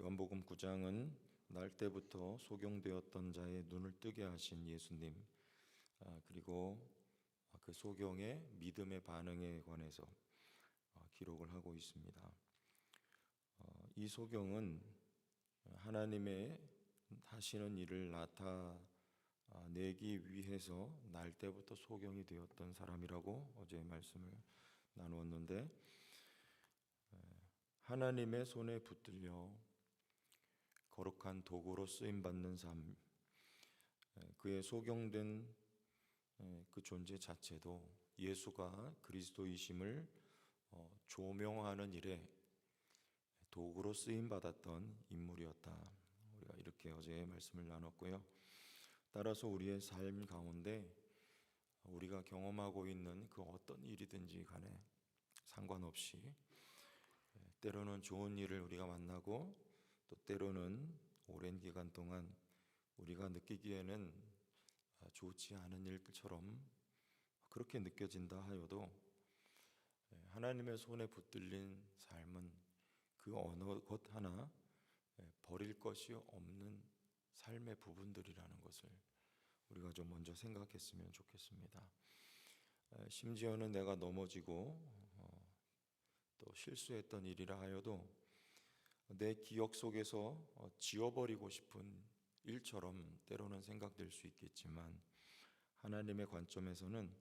요한복음 9장은 날 때부터 소경되었던 자의 눈을 뜨게 하신 예수님, 그리고 그 소경의 믿음의 반응에 관해서 기록을 하고 있습니다. 이 소경은 하나님의 하시는 일을 나타내기 위해서 날 때부터 소경이 되었던 사람이라고 어제 말씀을 나누었는데, 하나님의 손에 붙들려 거룩한 도구로 쓰임받는 삶, 그의 소경된 그 존재 자체도 예수가 그리스도이심을 조명하는 일에 도구로 쓰임받았던 인물이었다. 우리가 이렇게 어제 말씀을 나눴고요. 따라서 우리의 삶 가운데 우리가 경험하고 있는 그 어떤 일이든지 간에 상관없이 때로는 좋은 일을 우리가 만나고 또 때로는 오랜 기간 동안 우리가 느끼기에는 좋지 않은 일처럼 그렇게 느껴진다 하여도 하나님의 손에 붙들린 삶은 그 어느 것 하나 버릴 것이 없는 삶의 부분들이라는 것을 우리가 좀 먼저 생각했으면 좋겠습니다. 심지어는 내가 넘어지고 또 실수했던 일이라 하여도 내 기억 속에서 지워버리고 싶은 일처럼 때로는 생각될 수 있겠지만, 하나님의 관점에서는,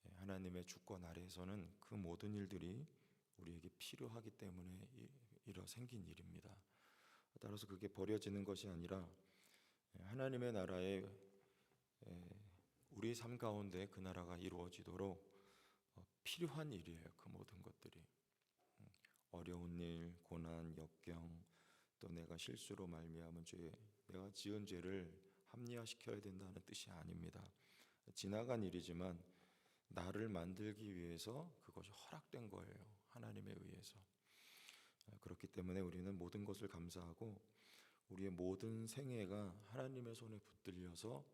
하나님의 주권 아래에서는 그 모든 일들이 우리에게 필요하기 때문에 생긴 일입니다. 따라서 그게 버려지는 것이 아니라 하나님의 나라에 우리 삶 가운데 그 나라가 이루어지도록 필요한 일이에요. 그 모든 것들이 어려운 일, 고난, 역경, 또 내가 실수로 말미암은 죄, 내가 지은 죄를 합리화시켜야 된다는 뜻이 아닙니다. 지나간 일이지만 나를 만들기 위해서 그것이 허락된 거예요. 하나님에 의해서. 그렇기 때문에 우리는 모든 것을 감사하고 우리의 모든 생애가 하나님의 손에 붙들려서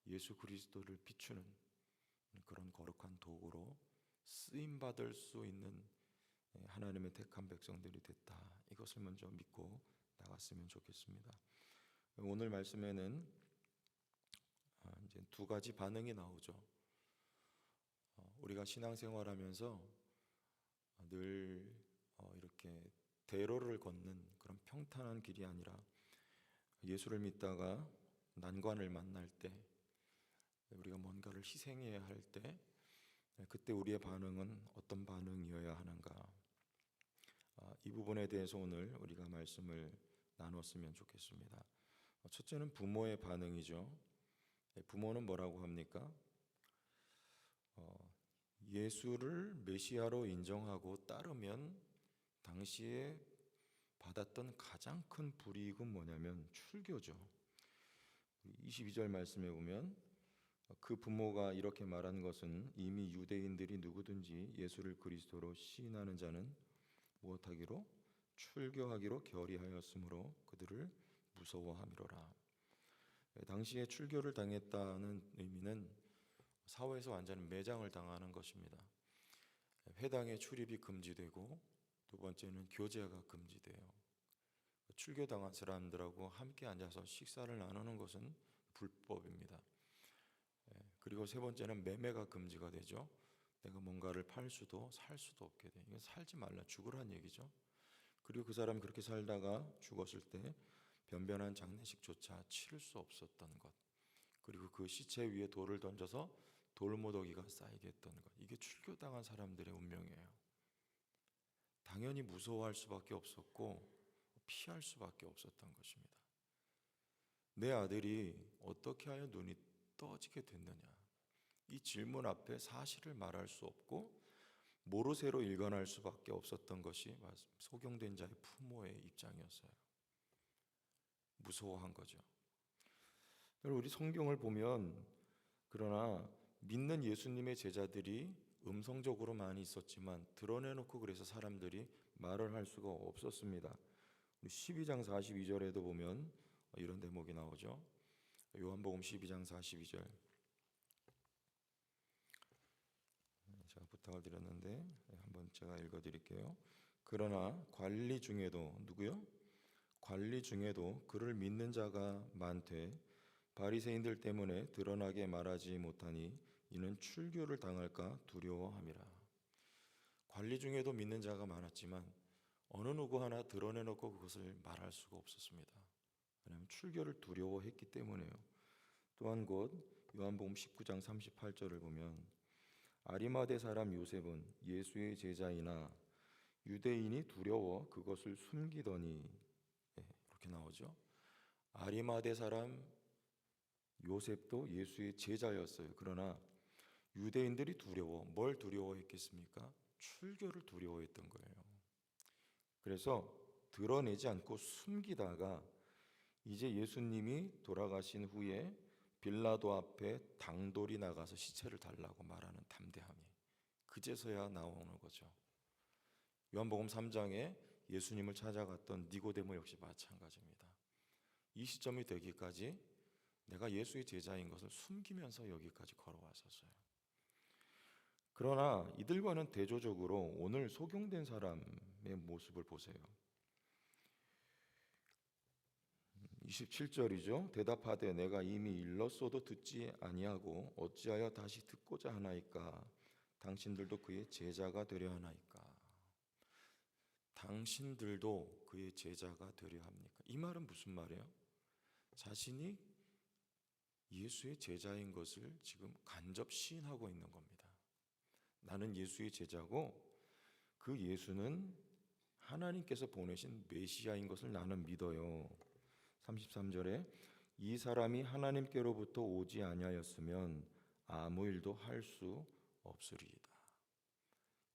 예수 그리스도를 비추는 그런 거룩한 도구로 쓰임받을 수 있는 하나님의 택한 백성들이 됐다. 이것을 먼저 믿고 나갔으면 좋겠습니다. 오늘 말씀에는 이제 두 가지 반응이 나오죠. 우리가 신앙생활하면서 늘 이렇게 대로를 걷는 그런 평탄한 길이 아니라 예수를 믿다가 난관을 만날 때, 우리가 뭔가를 희생해야 할 때, 그때 우리의 반응은 어떤 반응이어야 하는가? 이 부분에 대해서 오늘 우리가 말씀을 나눴으면 좋겠습니다. 첫째는 부모의 반응이죠. 부모는 뭐라고 합니까? 예수를 메시아로 인정하고 따르면 당시에 받았던 가장 큰 불이익은 뭐냐면 출교죠. 22절 말씀에 보면 그 부모가 이렇게 말한 것은 이미 유대인들이 누구든지 예수를 그리스도로 시인하는 자는 무엇하기로? 출교하기로 결의하였으므로 그들을 무서워함이로라. 당시에 출교를 당했다는 의미는 사회에서 완전히 매장을 당하는 것입니다. 회당에 출입이 금지되고, 두 번째는 교제가 금지돼요. 출교당한 사람들하고 함께 앉아서 식사를 나누는 것은 불법입니다. 그리고 세 번째는 매매가 금지가 되죠. 내가 뭔가를 팔 수도 살 수도 없게 돼. 이건 살지 말라, 죽으란 얘기죠. 그리고 그 사람이 그렇게 살다가 죽었을 때 변변한 장례식조차 치를 수 없었던 것, 그리고 그 시체 위에 돌을 던져서 돌무더기가 쌓이게 했던 것, 이게 출교당한 사람들의 운명이에요. 당연히 무서워할 수밖에 없었고 피할 수밖에 없었던 것입니다. 내 아들이 어떻게 하여 눈이 떠지게 됐느냐, 이 질문 앞에 사실을 말할 수 없고 모르쇠로 일관할 수밖에 없었던 것이 소경된 자의 부모의 입장이었어요. 무서워한 거죠. 우리 성경을 보면, 그러나 믿는 예수님의 제자들이 음성적으로 많이 있었지만 드러내놓고 그래서 사람들이 말을 할 수가 없었습니다. 12장 42절에도 보면 이런 대목이 나오죠. 요한복음 12장 42절, 제가 부탁을 드렸는데 한번 제가 읽어드릴게요. 그러나 관리 중에도, 누구요? 관리 중에도 그를 믿는 자가 많되 바리새인들 때문에 드러나게 말하지 못하니 이는 출교를 당할까 두려워함이라. 관리 중에도 믿는 자가 많았지만 어느 누구 하나 드러내놓고 그것을 말할 수가 없었습니다. 왜냐하면 출교를 두려워했기 때문에요. 또한 곧 요한복음 19장 38절을 보면 아리마대 사람 요셉은 예수의 제자이나 유대인이 두려워 그것을 숨기더니, 이렇게 나오죠. 아리마대 사람 요셉도 예수의 제자였어요. 그러나 유대인들이 뭘 두려워했겠습니까? 출교를 두려워했던 거예요. 그래서 드러내지 않고 숨기다가 이제 예수님이 돌아가신 후에 빌라도 앞에 당돌이 나가서 시체를 달라고 말하는 담대함이 그제서야 나오는 거죠. 요한복음 3장에 예수님을 찾아갔던 니고데모 역시 마찬가지입니다. 이 시점이 되기까지 내가 예수의 제자인 것을 숨기면서 여기까지 걸어왔었어요. 그러나 이들과는 대조적으로 오늘 소경된 사람의 모습을 보세요. 27절이죠. 대답하되 내가 이미 일렀어도 듣지 아니하고 어찌하여 다시 듣고자 하나이까? 당신들도 그의 제자가 되려 하나이까? 당신들도 그의 제자가 되려 합니까? 이 말은 무슨 말이에요? 자신이 예수의 제자인 것을 지금 간접 시인하고 있는 겁니다. 나는 예수의 제자고 그 예수는 하나님께서 보내신 메시아인 것을 나는 믿어요. 33절에 이 사람이 하나님께로부터 오지 아니하였으면 아무 일도 할 수 없으리이다.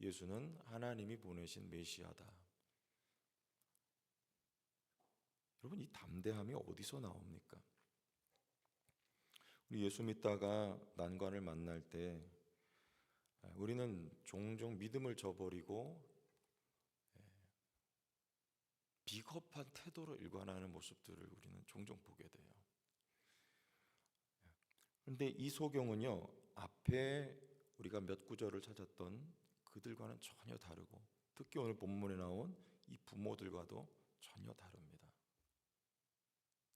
예수는 하나님이 보내신 메시아다. 여러분, 이 담대함이 어디서 나옵니까? 우리 예수 믿다가 난관을 만날 때 우리는 종종 믿음을 저버리고 비겁한 태도로 일관하는 모습들을 우리는 종종 보게 돼요. 그런데 이 소경은요, 앞에 우리가 몇 구절을 찾았던 그들과는 전혀 다르고, 특히 오늘 본문에 나온 이 부모들과도 전혀 다릅니다.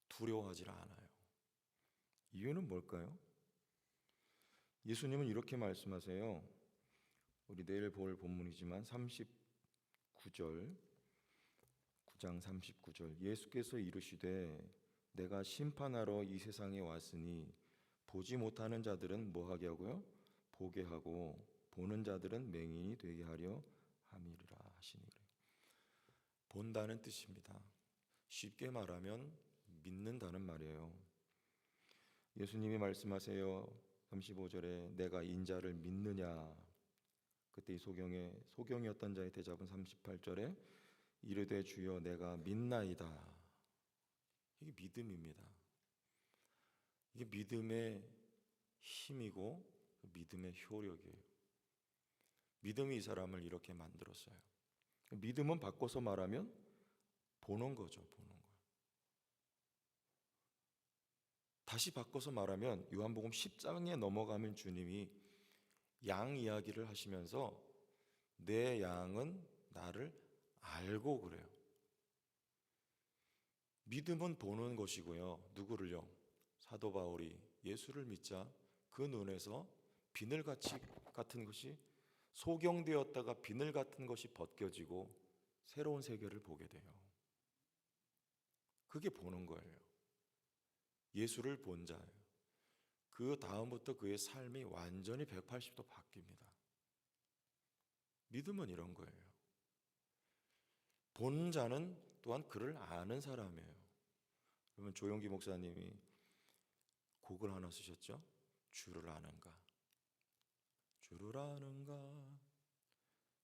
두려워하지 않아요. 이유는 뭘까요? 예수님은 이렇게 말씀하세요. 우리 내일 볼 본문이지만 39절, 9장 39절, 예수께서 이르시되 내가 심판하러 이 세상에 왔으니 보지 못하는 자들은 뭐하게 하고요? 보게 하고 보는 자들은 맹인이 되게 하려 함이라 하시니. 본다는 뜻입니다. 쉽게 말하면 믿는다는 말이에요. 예수님이 말씀하세요. 35절에 내가 인자를 믿느냐? 그때 이 소경이었던 자의 대답은 38절에 이르되 주여 내가 믿나이다. 이게 믿음입니다. 이게 믿음의 힘이고 믿음의 효력이에요. 믿음이 이 사람을 이렇게 만들었어요. 믿음은 바꿔서 말하면 보는 거죠. 보는 거. 다시 바꿔서 말하면 요한복음 10장에 넘어가면 주님이 양 이야기를 하시면서 내 양은 나를 알고 그래요. 믿음은 보는 것이고요. 누구를요? 사도 바울이 예수를 믿자 그 눈에서 비늘같이 같은 것이 소경되었다가 비늘 같은 것이 벗겨지고 새로운 세계를 보게 돼요. 그게 보는 거예요. 예수를 본 자예요. 그 다음부터 그의 삶이 완전히 180도 바뀝니다. 믿음은 이런 거예요. 본 자는 또한 그를 아는 사람이에요. 그러면 조용기 목사님이 곡을 하나 쓰셨죠? 주를 아는가? 주를 아는가?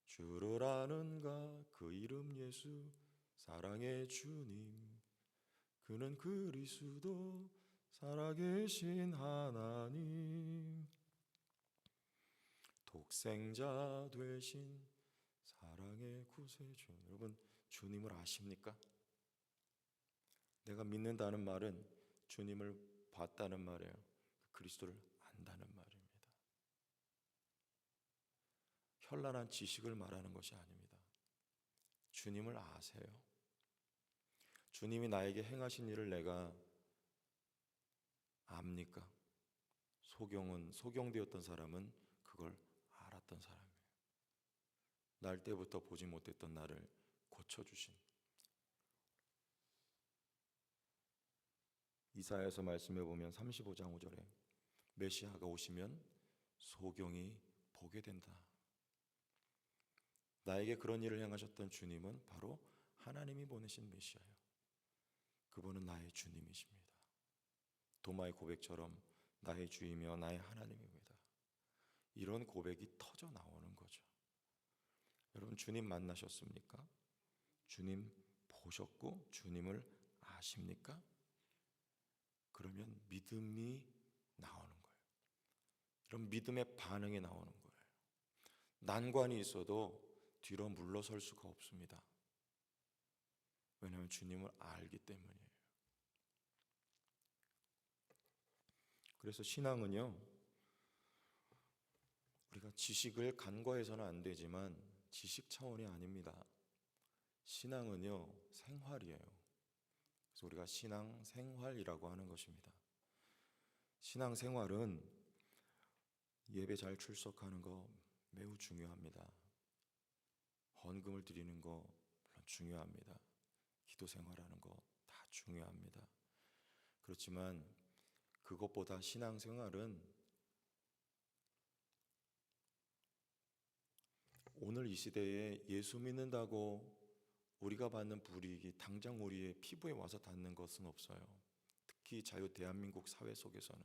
주를 아는가? 그 이름 예수 사랑의 주님 그는 그리스도 살아계신 하나님 독생자 되신 사랑의 구세주. 여러분 주님을 아십니까? 내가 믿는다는 말은 주님을 봤다는 말이에요. 그리스도를 안다는 말입니다. 현란한 지식을 말하는 것이 아닙니다. 주님을 아세요. 주님이 나에게 행하신 일을 내가 압니까? 소경되었던 사람은 그걸 알았던 사람이에요. 날 때부터 보지 못했던 나를 고쳐주신, 이사야서 말씀해 보면 35장 5절에 메시아가 오시면 소경이 보게 된다. 나에게 그런 일을 행하셨던 주님은 바로 하나님이 보내신 메시아예요. 그분은 나의 주님이십니다. 도마의 고백처럼 나의 주이며 나의 하나님입니다. 이런 고백이 터져 나오는 거죠. 여러분, 주님 만나셨습니까? 주님 보셨고 주님을 아십니까? 그러면 믿음이 나오는 거예요. 그럼 믿음의 반응이 나오는 거예요. 난관이 있어도 뒤로 물러설 수가 없습니다. 왜냐하면 주님을 알기 때문이에요. 그래서 신앙은요, 우리가 지식을 간과해서는 안 되지만 지식 차원이 아닙니다. 신앙은요, 생활이에요. 그래서 우리가 신앙 생활이라고 하는 것입니다. 신앙 생활은 예배 잘 출석하는 거 매우 중요합니다. 헌금을 드리는 거 물론 중요합니다. 기도 생활하는 거 다 중요합니다. 그렇지만 그것보다 신앙 생활은 오늘 이 시대에 예수 믿는다고 우리가 받는 불이익이 당장 우리의 피부에 와서 닿는 것은 없어요. 특히 자유 대한민국 사회 속에서는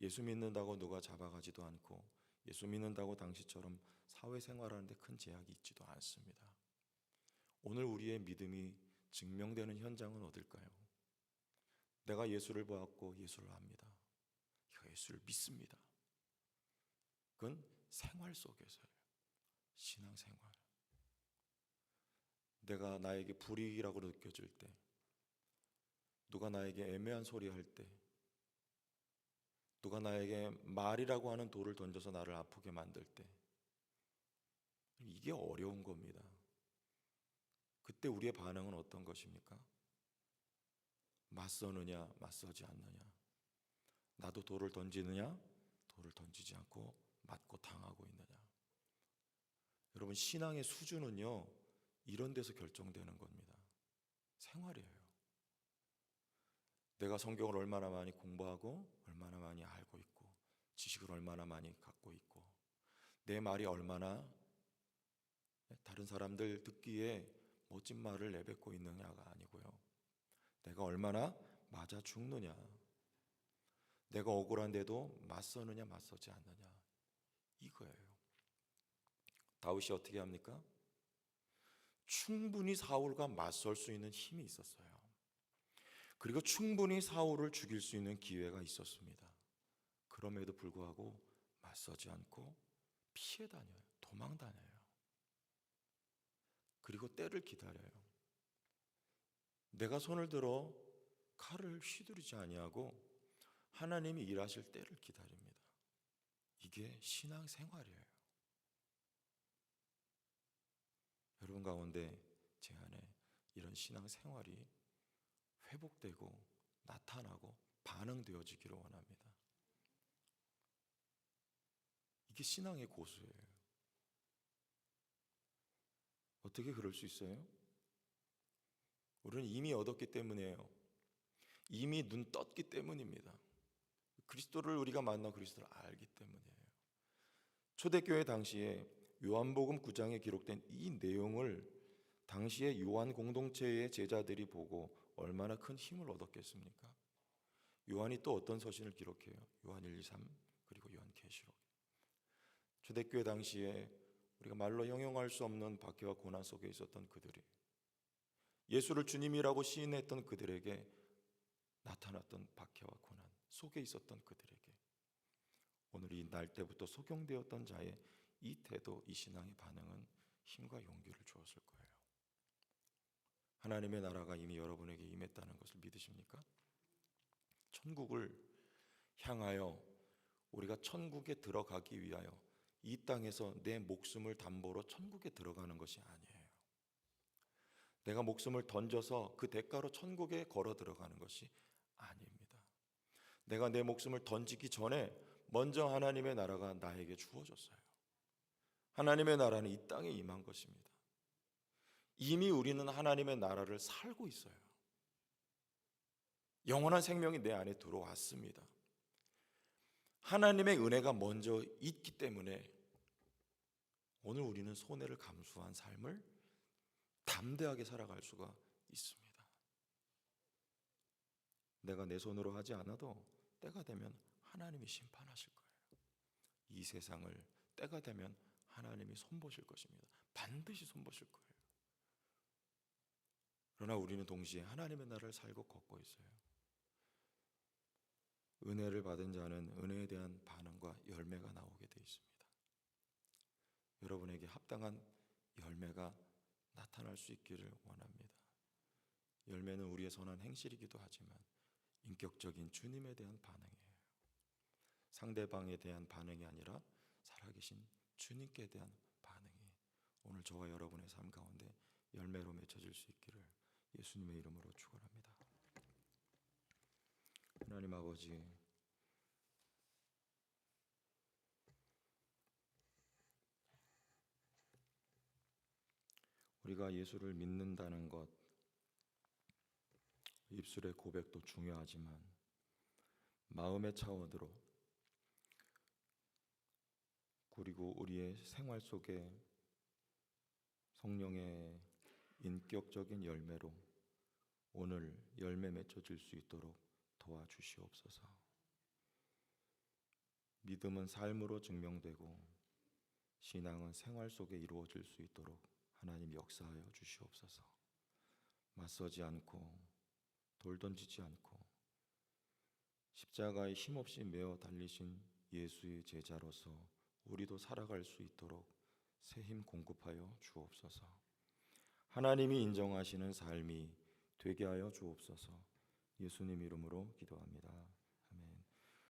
예수 믿는다고 누가 잡아가지도 않고 예수 믿는다고 당시처럼 사회생활하는데 큰 제약이 있지도 않습니다. 오늘 우리의 믿음이 증명되는 현장은 어딜까요? 내가 예수를 보았고 예수를 압니다. 예수를 믿습니다. 그건 생활 속에서예요. 신앙생활. 내가 나에게 불이익이라고 느껴질 때, 누가 나에게 애매한 소리 할 때, 누가 나에게 말이라고 하는 돌을 던져서 나를 아프게 만들 때, 이게 어려운 겁니다. 그때 우리의 반응은 어떤 것입니까? 맞서느냐, 맞서지 않느냐. 나도 돌을 던지느냐, 돌을 던지지 않고 맞고 당하고 있느냐. 여러분, 신앙의 수준은요, 이런 데서 결정되는 겁니다. 생활이에요. 내가 성경을 얼마나 많이 공부하고 얼마나 많이 알고 있고 지식을 얼마나 많이 갖고 있고 내 말이 얼마나 다른 사람들 듣기에 멋진 말을 내뱉고 있느냐가 아니고요. 내가 얼마나 맞아 죽느냐, 내가 억울한데도 맞서느냐 맞서지 않느냐, 이거예요. 다윗이 어떻게 합니까? 충분히 사울과 맞설 수 있는 힘이 있었어요. 그리고 충분히 사울을 죽일 수 있는 기회가 있었습니다. 그럼에도 불구하고 맞서지 않고 피해 다녀요. 도망 다녀요. 그리고 때를 기다려요. 내가 손을 들어 칼을 휘두르지 아니하고 하나님이 일하실 때를 기다립니다. 이게 신앙생활이에요. 여러분 가운데 제 안에 이런 신앙생활이 회복되고 나타나고 반응되어지기를 원합니다. 이게 신앙의 고수예요. 어떻게 그럴 수 있어요? 우리는 이미 얻었기 때문이에요. 이미 눈 떴기 때문입니다. 그리스도를 우리가 만나 그리스도를 알기 때문이에요. 초대교회 당시에 요한복음 9장에 기록된 이 내용을 당시에 요한 공동체의 제자들이 보고 얼마나 큰 힘을 얻었겠습니까? 요한이 또 어떤 서신을 기록해요? 요한 1, 2, 3 그리고 요한 계시록. 초대교회 당시에 우리가 말로 형용할 수 없는 박해와 고난 속에 있었던 그들이 예수를 주님이라고 시인했던 그들에게 나타났던 박해와 고난 속에 있었던 그들에게 오늘 이 날 때부터 소경되었던 자의 이 태도, 이 신앙의 반응은 힘과 용기를 주었을 거예요. 하나님의 나라가 이미 여러분에게 임했다는 것을 믿으십니까? 천국을 향하여 우리가 천국에 들어가기 위하여 이 땅에서 내 목숨을 담보로 천국에 들어가는 것이 아니에요. 내가 목숨을 던져서 그 대가로 천국에 걸어 들어가는 것이 아닙니다. 내가 내 목숨을 던지기 전에 먼저 하나님의 나라가 나에게 주어졌어요. 하나님의 나라는 이 땅에 임한 것입니다. 이미 우리는 하나님의 나라를 살고 있어요. 영원한 생명이 내 안에 들어왔습니다. 하나님의 은혜가 먼저 있기 때문에 오늘 우리는 손해를 감수한 삶을 담대하게 살아갈 수가 있습니다. 내가 내 손으로 하지 않아도 때가 되면 하나님이 심판하실 거예요. 이 세상을 때가 되면 하나님이 손보실 것입니다. 반드시 손보실 거예요. 그러나 우리는 동시에 하나님의 나라를 살고 걷고 있어요. 은혜를 받은 자는 은혜에 대한 반응과 열매가 나오게 되어 있습니다. 여러분에게 합당한 열매가 나타날 수 있기를 원합니다. 열매는 우리의 선한 행실이기도 하지만 인격적인 주님에 대한 반응이에요. 상대방에 대한 반응이 아니라 살아계신 주님께 대한 반응이 오늘 저와 여러분의 삶 가운데 열매로 맺혀질 수 있기를 예수님의 이름으로 축원합니다. 하나님 아버지, 우리가 예수를 믿는다는 것, 입술의 고백도 중요하지만 마음의 차원으로 그리고 우리의 생활 속에 성령의 인격적인 열매로 오늘 열매 맺혀질 수 있도록 도와주시옵소서. 믿음은 삶으로 증명되고 신앙은 생활 속에 이루어질 수 있도록 하나님 역사하여 주시옵소서. 맞서지 않고 돌 던지지 않고 십자가에 힘없이 메어 달리신 예수의 제자로서 우리도 살아갈 수 있도록 새 힘 공급하여 주옵소서. 하나님이 인정하시는 삶이 되게 하여 주옵소서. 예수님 이름으로 기도합니다.